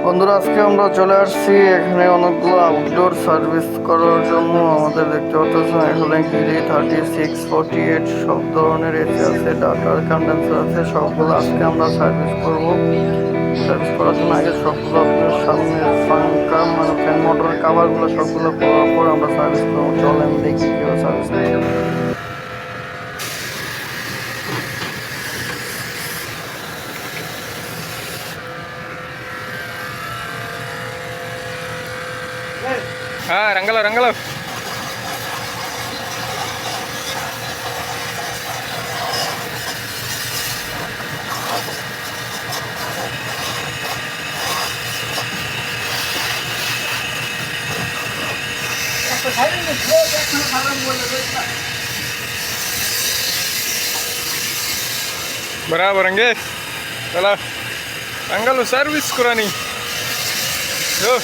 বন্ধুরা, আজকে আমরা চলে আসছি এখানে অনেকগুলো আউটডোর সার্ভিস করার জন্য। আমাদের দেখতে পাচ্ছেন এখানে গিরি 3648 সব ধরনের এসি আছে, ডাটার কন্ডেন্সার আছে, সবগুলো আজকে আমরা সার্ভিস করব। সার্ভিস করার জন্য আগে সবগুলো আপনার সামনে পাঙ্খা মানে ফ্যান মোটরের কাভারগুলো সবগুলো করার পর আমরা সার্ভিস করবো। চলেন দেখি কীভাবে সার্ভিস করবো। రంగలో రంగలో बराबर हंगे चला ರಂಗಲು ಸರ್ವಿಸ್ ಕುರಾನಿ ಯೋ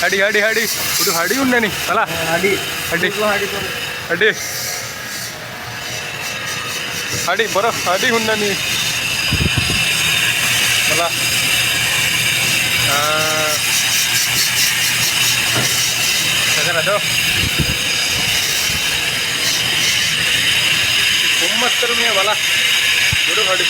ಹಡಿ ಹಡಿ ಹಡಿ ಇದು ಹಡಿ ಉಂಡನಿ ಅಲ್ಲ হাডি ಹಡಿ ಹಡಿ ಹಡಿ ಬರೋ ಹಡಿ ಉಂಡನಿ ಅಲ್ಲ ಅದು ಒಂಬತ್ತರ ಮೇ ಬಲ ಬಿಡು ಹಡಿ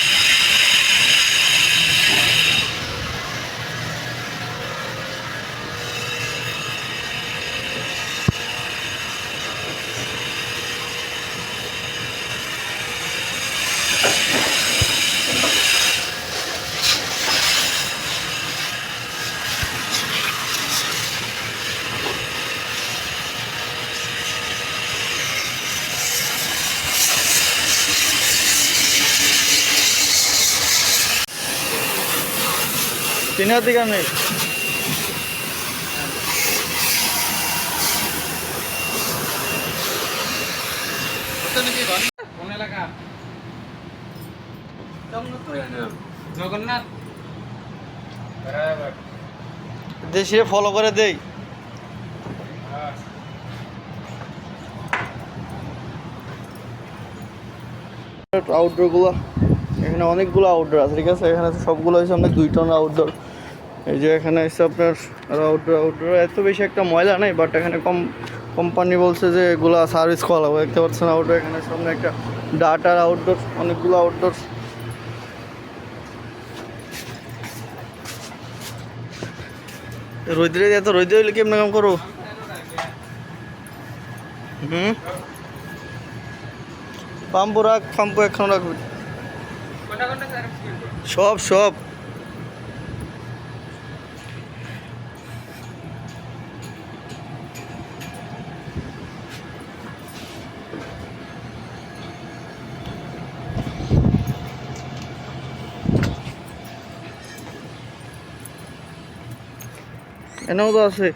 তিনের দিকে নেই জগন্নাথ দেশে ফলো করে দেই। আউটডোর গুলো এখানে অনেকগুলো আউটডোর আছে, ঠিক আছে। এখানে সবগুলো হচ্ছে আপনার 2 টন আউটডোর। এই যে এখানে হচ্ছে আপনার আরো আউটডোর এত বেশি একটা ময়লা নেই, বাট এখানে কোম্পানি বলছে যে এগুলো সার্ভিস করা হবে। দেখতে পাচ্ছেন আউটডোর, এখানে সামনে একটা ডাটার আউটডোর, অনেকগুলো আউটডোর। রোদ্রে এত রোদ্রে হইলে কেমন কাম করো? পাম্পু রাখ, পাম্পু এখন রাখবে সব সব। এনেও তো আছে।